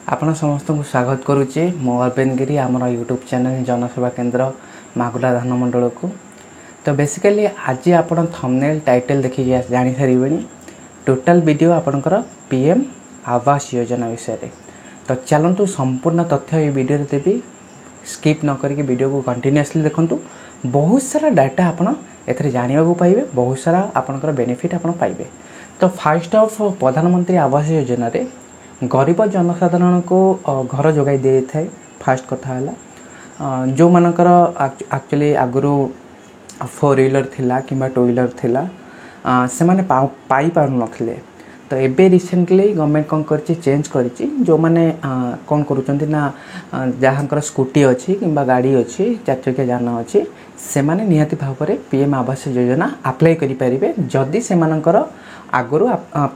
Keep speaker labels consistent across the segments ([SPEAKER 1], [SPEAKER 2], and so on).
[SPEAKER 1] आपण समस्त को स्वागत करुचे मो अरविंद गिरी आम यूट्यूब चैनल जनसेवा केन्द्र मागुला धान मंडल को। तो बेसिकली आज आप थंबनेल टाइटल देखिए जानी सारे टोटल वीडियो आपणकर पीएम आवास योजना विषय। तो चलतु संपूर्ण तथ्य ये वीडियो देवी स्किप न करके वीडियो को कंटिन्यूअसली देखंतु। बहुत सारा डाटा आपन एथरे जानिबा को पाइबे, बहुत सारा आपनकर बेनिफिट आपन पाइबे। तो फास्ट ऑफ प्रधानमंत्री आवास योजना रे गरीब जनसाधारण को घर जोगाई दे थाए। फास्ट कथा है जो मानकर एक्चुअली आगुरु 4 व्हीलर थिला किंबा 2 व्हीलर थिला से माने पाई पारु नथिले। तो एबे रिसेंटली गवर्नमेंट कौन करछि चेंज करछि जो माने कौन करूचंती ना जहाँकर स्कूटी अच्छी किंबा गाड़ी अच्छी 4 चकिया जान अच्छी से माने निहाती भाव में पीएम आवास योजना अप्लाई करि परिबे जदि से मानकर आगुरु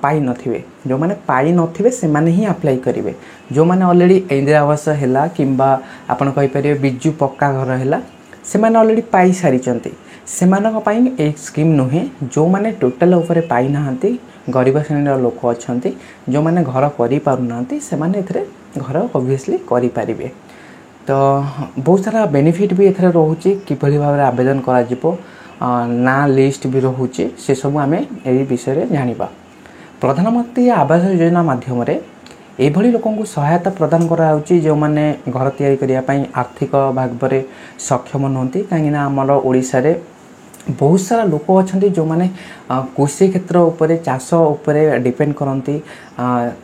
[SPEAKER 1] पाई नथिबे। जो माने पाई नथिबे से माने ही अप्लाई करिवे। जो माने ऑलरेडी इंदिरा आवास हैला किंबा आपण कहि परिबे बिजू पक्का घर हैला से माने ऑलरेडी पाई सारी चंती से मानक पाई एक स्कीम नुहे। जो माने टोटल ऊपर पाई नाहंती गरीब श्रेणी लोक अछंती जो माने घर करि पारु नाहंती से माने एथरे घर ऑब्वियसली करि परिबे। तो बहुत सारा बेनिफिट भी एथरे रहउची किभली भाबरे आवेदन करा जिवो ना लिस्ट भी रहउची से सब आमे एही विषय रे जानिबा। प्रधानमंत्री आवास योजना माध्यम रे एभली लोकन को सहायता प्रदान करा होची जो माने घर तैयारी करिया पई आर्थिक भागरे सक्षम नहंती। काहे ना हमर ओडिसा रे बहुत सारा लोक अछंती जो माने कृषि क्षेत्र उपरे चाष उपरे डिपेंड करती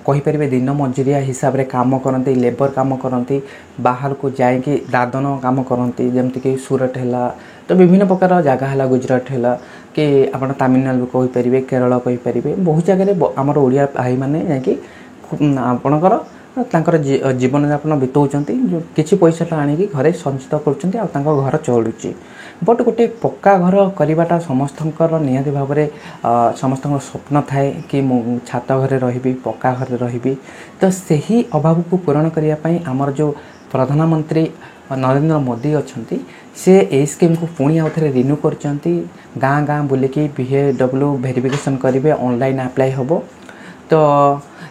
[SPEAKER 1] कहि परिबे दिन मजूरिया हिसाब रे काम करती लेबर काम करती बाहर को जाए कि दादन काम करती जेमति कि सूरत हैला तो विभिन्न प्रकार जगह है गुजरात है कि आप तमिलनाडु कहि परिबे केरल कहि परिबे बहुत जगह आमर ओडिया भाई माने जाकि आपणकर तांकर जीवन यापन बितौचंती जो किछि पैसा आनिकी घरे संचित करचंती आ तांकर घर चलुची। बट गोटे पक्का घर करवाटा समस्तंकर निहाती भाव में समस्त स्वप्न थाए कि मु छात घरे रही पक्का घरे रही। तो सही अभाव को पूरण करने आमर जो प्रधानमंत्री नरेंद्र मोदी अच्छा से ए स्कीम को पुणी आउ थे रिन्यू करचंती गाँ गाँ बुलिकी BAW वेरिफिकेशन करेंगे ऑनलाइन अप्लाई हम। तो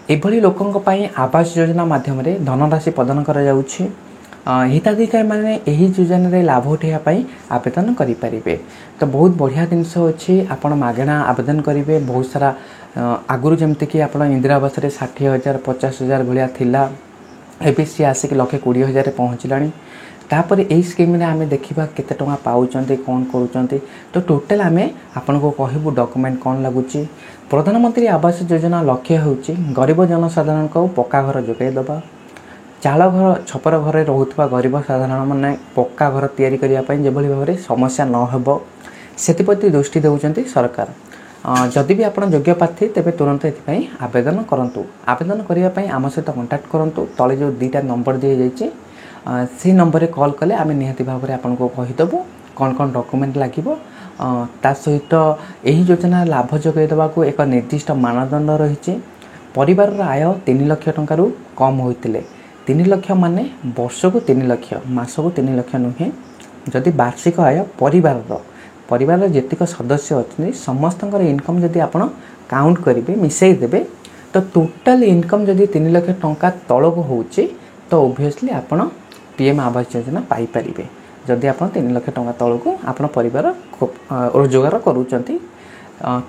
[SPEAKER 1] एभली लोकंक पई आवास योजना माध्यम रे धनराशि प्रदान करा जाउछि। हिताधिकारी माने एही योजना रे लाभ उठाइबा पई आवेदन करि परिबे। तो बहुत बढ़िया जिनस अछि आपण मागणा आवेदन करिवे। बहुत सारा आगुरु जेमति कि आपण इंदिरा आवास रे 60,000 50,000 भलिया थिला एबीसी आसिक 1,20,000 पहुँचलानी। तापर एही स्कीम रे आमे देखिबा केते टका पाउचंती कोन करूचंती। तो टोटल आमे आपन को कहबो डॉक्यूमेंट कोन लागुची। प्रधानमंत्री आवास योजना लक्ष्य होउची गरीब जनसाधारण को पक्का घर जोगाई दबा। चाल घर छपर घरे रहुतबा गरीब साधारण माने पक्का घर तैयारी करिया पई जेभली भाबरे समस्या न हेबो सेतिपति दृष्टि देउचंती सरकार। जदि भी आपण योग्य प्रार्थी तेबे तुरंत एथि आवेदन करंतु। आवेदन करिया पई आम सहित कांटेक्ट करंतु। तळे जो दुईटा नंबर दिए जाइछि से नंबर रे कॉल कले आमे निहाती भाबरे आपण को कहि दबो कोन कोन डॉक्यूमेंट लागिबो। ता सहित एही योजना लाभ जोगाई देवा को एक निर्दिष्ट मानदंड रही। परिवार आय 3 लाख टंका रु कम होइतिले 3 लाख माने वर्ष को 3 लाख मास को 3 लाख नुहे। जदि वार्षिक आय परिवार जेतिक सदस्य अच्छे समस्त इनकम जदि आपण काउंट करेंगे मिसई देबे तो टोटल इनकम जदि 3 लाख टंका तलक होउची तो ओबियसली आपण पीएम आवास योजना पाई परिबे। जदि आप 3 लाख टंका तलक आपण परिवार रोजगार करूचंती।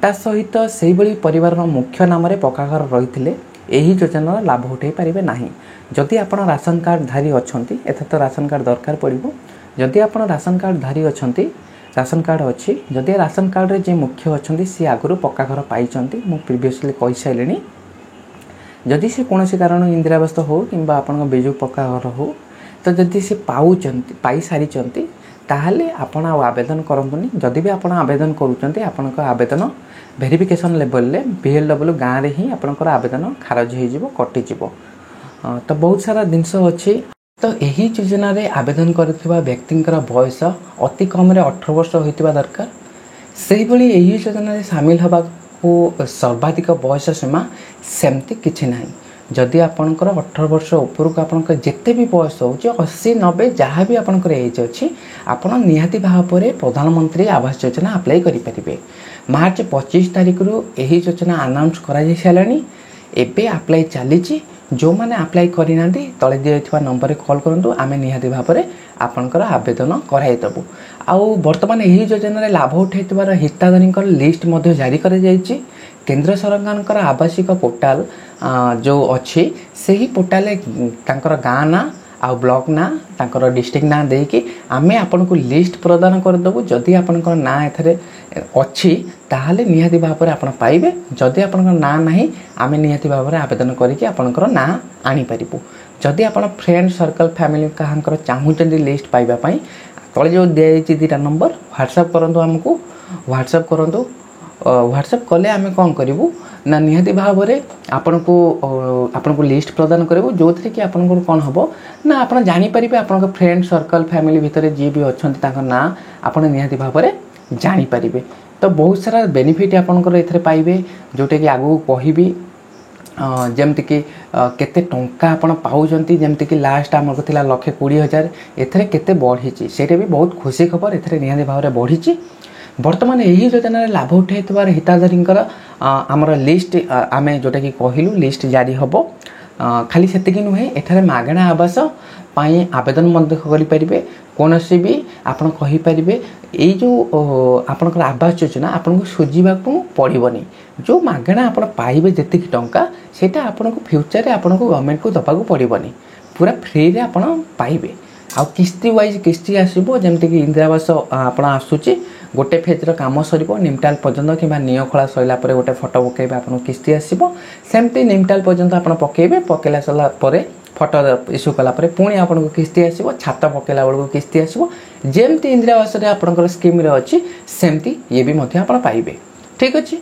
[SPEAKER 1] ता सहित से भली परिवार मुख्य नाम रे पक्का घर रही एही योजना लाभ उठाई पारिबे नाही। जदि आपण राशन कार्ड धारी अछंती एथा तो राशन कार्ड दरकार पड़िबो। जदि आपण राशन कार्ड धारी अछंती राशन कार्ड अच्छी जदि राशन कार्ड रे जे मुख्य अछंती सी आगुरु पक्का घर पाइचंती मु प्रीवियसली कहि साइलेनी। जदि से कोनोसी कारण इंदिरा आवास हो किंबा आपण बिजू पक्का घर हो तो जदि से पाउचंती पाई सारी चंती ताहले आपण आवेदन करंतुनी। जदि भी आपण आवेदन करूचंती आपनका आवेदन वेरिफिकेशन लेवल ले BLW गाँ रे ही आपनकर आवेदन खारज हो जिवो कटि जिवो। तो बहुत सारा जिनस अछि। तो यही योजना रे आवेदन करथिबा व्यक्तिंकर बयस अति कम रे 18 वर्ष होइतिबा दरकार। सेही भली एही योजना रे शामिल हबा को सर्वाधिक बयस सीमा सेमति किछि नाही। जदि आपनकर 18 वर्ष ऊपर को आपनकर जेते भी बयस होउची 80 90 जहाँ भी आपनकर एज अछि आपण निहाती भाव में प्रधानमंत्री आवास योजना अप्लाई करि परिबे। मार्च 25 तारिख रु एही योजना अनाउंस करा जाय सालानी। एबे अप्लाई चली जो मैंने अप्लाई करना तले दिखाई नंबर कॉल करूँ आम निहाती भाव में आपणकर आवेदन कराइदेबू। आउ बर्तमान यही योजन लाभ उठाइबार हिताधारी लिस्ट जारी कर केंद्र सरकार आवासिक पोर्टाल जो अच्छी से ही पोर्टाल गाँ ना आउ ब्लॉक ना तांकर डिस्ट्रिक्ट ना देकी आमे आपन को लिस्ट प्रदान कर देबू। जदि आपनकर ना एथरे अच्छी ताहले निहाती भाव में आपन पाइबे। जदि आपनकर ना नहीं आमे निहाती भाव में आवेदन करके आपनकर ना आनी परिबू। जदि आपन फ्रेंड सर्कल फैमिली काहंकर चाहूचंदी लिस्ट पाइबा पई तळे जो दिया दुटा नंबर व्हाट्सएप करंतु हमको व्हाट्सएप करंतु व्हाट्सएप कले आमे कौन करूँ ना निहाती भाव में आपन को लिस्ट प्रदान करूँ जो थी कि आपन को कौन हम ना आप जानीपर आप फ्रेंड सर्कल फैमिली भितर जी भी अच्छा ना आप निहाती भाव में जानीपर। तो बहुत सारा बेनिफिट आपंकर ये पाइबे जोटा कि आगू कहबी जमती कि केते टंका आपण पाउजंती जमती कि लास्ट आमको थिला 1,20,000 एथरे केते बढ़ी सेटा भी बहुत खुशी खबर एथरे निहाती भाव में बढ़ी। बर्तमान यही योजन लाभ उठाइबार हिताधारी आमर लिस्ट आम जोटा कि कहलु लिस्ट जारी हम खाली से नुहे एठारे मागणा आवास पाई आवेदन करें कौन सी भी आपड़ कहींपर ये जो आपंकर आवास योजना आपन को सुझा पड़ोनी जो मागणा आप पाइबे जी टंका सेटा आपन को फ्यूचर आपन को गवर्नमेंट को दबा पड़ोनी पूरा फ्री रे आप पाइबे। आउ किस्ती वाइज किस्ती आसो जमती कि इंदिरा आवास आपड़ आसूची गोटे फेज्र काम सर निमटाल पर्यंत कि निखला सरला गोटे फटो पकेबे आपको किस्ती आसो सेमती निमटाल पर्यंत आप पकेबे पकेला सरला फटो इश्यू कलापर पुणी आपको किस्ती आसो छात पकेला बेलू किस्ती आसो जमती इंदिरा आवास आपंकर स्कीम अच्छी सेमती ये भी आप पाइबे। ठीक अच्छे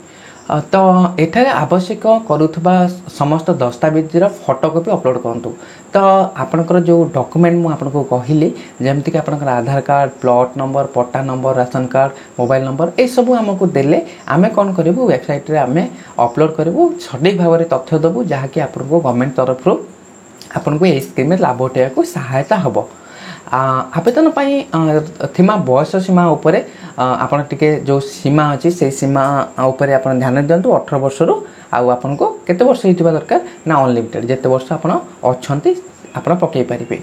[SPEAKER 1] तो एठारे आवश्यक करुवा समस्त दस्तावेजर फोटोकॉपी अपलोड करूँ। तो आपंकर जो डॉक्यूमेंट मुझे आपको कहली जमती कि आपंकर आधार कार्ड प्लॉट नंबर पट्टा number ration card mobile number ये सब आमको देले आमे कौन करूँ वेबसाइट रे आमे अपलोड करूँ सठिक भाव में तथ्य देवु जहाँकि आपको गवर्नमेंट तरफ आपको ये स्कीम लाभ उठाइबा सहायता हम। आवेदन थीमा बयस सीमा उपरे आपन टिके जो सीमा अच्छी से सीमा उपरे आपन ध्यान दिंतु 18 वर्ष रु आपन को केते वर्ष होइतिबा दरकार ना अनलिमिटेड जेते वर्ष आपन अछंती आपन पकई परिबे।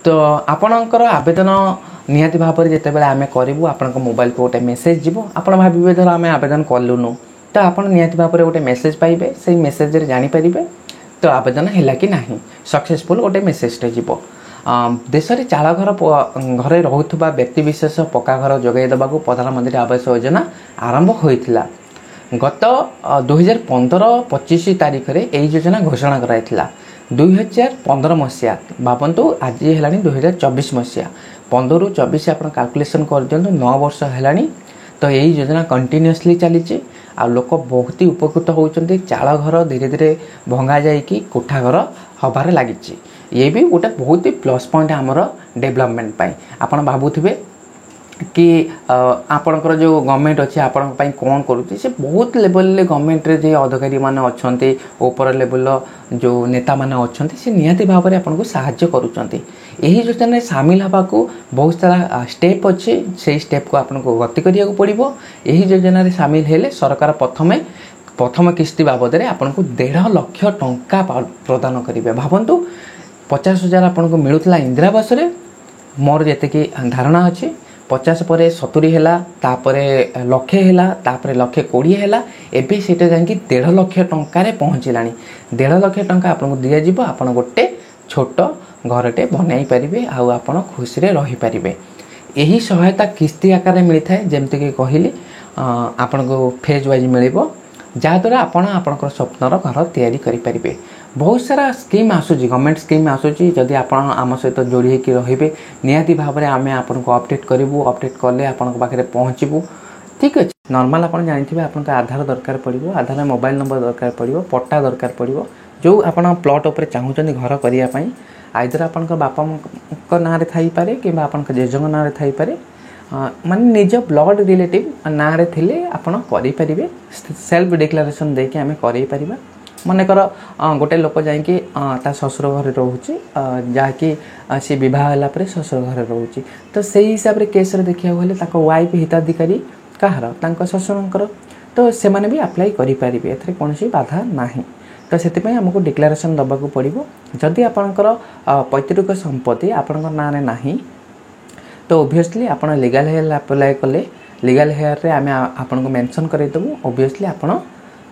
[SPEAKER 1] तो आपनकर आवेदन निहाती भाव में जिते बेले आमे करिवु आपन मोबाइल को गोटे मेसेज जीवो आपन भाबिबे धर आमे आवेदन कलुनु तो आपन निहाती भाव में गोटे मेसेज पाइबे से मेसेज रे जानि परिबे तो आवेदन हैला कि नाही सक्सेसफुल गोटे मेसेज टे जीवो। देश में चाल घर घरे रोथुबा व्यक्ति विशेष पक्का घर जोगाई देवा प्रधानमंत्री आवास योजना आरंभ होइथिला। गत 2015-25 तारीख रे एही योजना घोषणा कराइथिला 2015 मसीहा भावतु आज है 2024 मसीहा 15 रु 24 आप कैलकुलेशन कर दिंतु 9 वर्ष है। तो यही योजना कंटिन्यूअसली चली आ लोक बहुत ही उपकृत होती चाल घर धीरे धीरे भंगा जाइकी कोठा घर हबार लगी ये भी गोटे बहुत ही प्लस पॉइंट आमर डेवलपमेंट पाई। आपन भाबुथिबे कि आपणकर जो गवर्नमेंट अच्छी आपण कौन करुच्ची से बहुत लेवल ले गवर्नमेंट रे जे अधिकारी माने अच्छे ऊपर लेवल जो नेता माने अच्छे से निहाती भाव में आपन को सहाय्य करुचंती। यही योजना सामिल हवा को बहुत सारा स्टेप अच्छे से स्टेप को आपन को गति करिया को पड़िबो। यही योजना सामिल हेले सरकार प्रथम किस्ती बाबद में आपन को 1.5 लाख टंका प्रदान करेंगे। भावतु 50,000 आपन को मिलूला इंदिरा आवास रे मोर जेतिकी धारणा अच्छी 50 पर 70 है तापर 1,00,000 है तापर 1,20,000 है एवं सीटा जाकि 1.5 लाख टंकार पहुँचला 1.5 लाख टंका आपको दिज्व आप गोटे छोट घरटे बनई पारे आप खुशी रही पारे। यही सहायता किस्ती आकार में मिलता है जमती कि कहली आपन को फेज वाइज मिल जहाँद्वारा आपणकर स्वप्नर घर तैयारी करें। बहुत सारा स्कीम आसूची गवर्नमेंट स्कीम आसूची जदि आप आम सहित जोड़ी होकर रे निहाती भाव में आम आपको अपडेट करूँ अपडेट कले आप पाखे पहुँचबू। ठीक अच्छे नॉर्मल आप जानते हैं आपको आधार दरकार पड़ो आधार मोबाइल नंबर दरकार पड़ो पट्टा दरकार पड़ो जो आप प्लॉट उपर चाहूँगी घर करने आइदर आप बापा ना थी कि जेजों ना थी माने निज ब्लड रिलेटिव ना थे आपरे सेल्फ डिक्लेरेशन देके आम कर मनकर गोटे लोक जाकि ससुर घर रोचे जहाँकि सी बहुत ससुर घर रोचे तो से हिसाब से केस देखा गले वाइफ हिताधिकारी कहार ससुर तो से भी अप्लाई करें कौन बाधा ना। तो से आमको डिक्लेरेशन दबा को पड़ो जदि आपणकर पैतृक संपत्ति आपण नाँ नहीं तो ओबियसली आप लीगल हेयर अप्लाई कले लीगल हेयर रे आम आपन को मेंशन करदेबू ओबियसली आप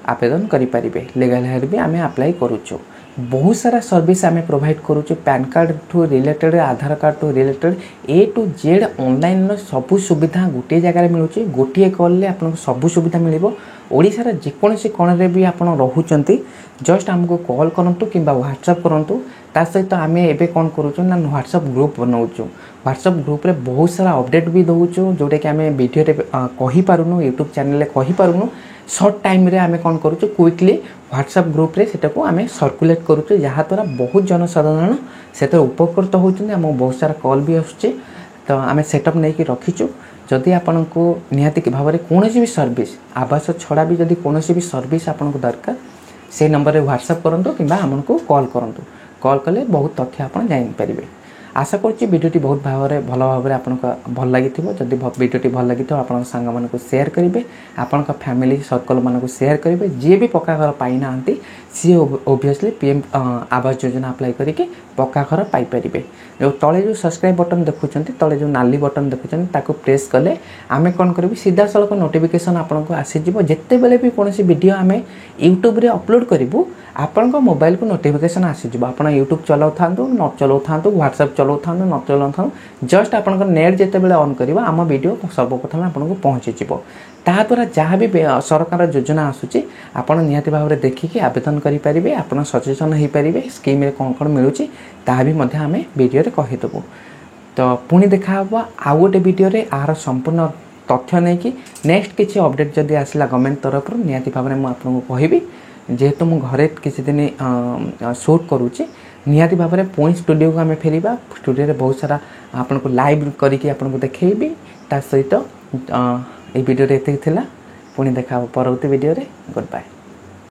[SPEAKER 1] आवेदन करें लीगल हेयर भी आम अप्लाई करुचु बहुत सारा सर्विस आम प्रोवाइड करुचु पैन कार्ड ठू रिलेटेड आधार कार्ड ठू related A to Z online सबू सुविधा गोटे जगह मिलूँ गोटे कॉल आपको सबू सुविधा मिल ओडिशार जेकोसी कोण भी आप रोचंती जस्ट आमको कॉल करूँ कि व्हाट्सएप करूँ ता सहित आम एवं कौन करूँ ना व्हाट्सएप ग्रुप बनाऊँ व्हाट्सएप ग्रुप रे बहुत सारा अपडेट भी दौचु जोटा कि आम वीडियो कहींपारूँ यूट्यूब चैनल कहींपारूँ सर्ट टाइम रे आम कौन करूँ क्विकली व्हाट्सएप ग्रुप रे सेटा को आम सर्कुलेट करूँ जहाँद्वारा बहुत जनसाधारण से उपकृत होती आम बहुत सारा कॉल भी आसुचे तो आम सेटअप नहीं कि रखीचु जदि आपन को निहाती भाव में कौन भी सर्विस आवास छड़ा भी जदि कौन भी सर्विस आपन को दरकार से नंबर रे व्हाट्सएप करूँ कि आमको कॉल करूँ कॉल कले बहुत तथ्य आप जापर आशा करुँच भिडियोटी बहुत भल भाव में आपको भल लगी जदि भिडियोटी भल लगी आप सांग मान सेयार करेंगे आपण फैमिली सर्कल मान सेयार करेंगे जी भी पक्का घर पाई ना सी obviously PM Awas Yojana apply करके पक्का घर पाइपर जो तले जो सब्सक्राइब बटन देखुं तले जो नाली बटन देखुं ताको प्रेस कले आम कौन करूँ सीधा सड़क नोटिफिकेशन आपको आसीज जिते बेले भी कौन वीडियो आम यूट्यूब रे अपलोड करूँ आपण मोबाइल को नोटिफिकेशन आसीज आप यूट्यूब चलाऊ था न चलाऊ था व्हाट्सएप चलाऊ था न चलाऊ था जस्ट आप नेट जिते बेले ऑन करवा आम वीडियो सर्वप्रथम आपको पहुँची ताद्वारा जहाँ भी सरकार योजना आसूची आप निहाती भाव में देखिकी आवेदन करेंगे आप सचेतन हो पारे स्कीम कौन कौन मिलूँ ता भी आम वीडियो कहीदेबू तो पुणी देखा आउ गोटे वीडियो आर संपूर्ण तथ्य नहीं कि नेक्स्ट किसी अपडेट जदि आसला गवर्नमेंट तरफ निहाती भाव में मुझे कहबी जेहेतु मु घरे किसी दिन शूट करुँचे निहाती भाव में पुणी स्टूडियो को आम फेरिबा स्टूडियो रे बहुत सारा आपन को लाइव करके आपन को देखैबी ता सहित ये वीडियो रे एतिक थिला पुणी देखा परवर्ती वीडियो रे गुड बाय।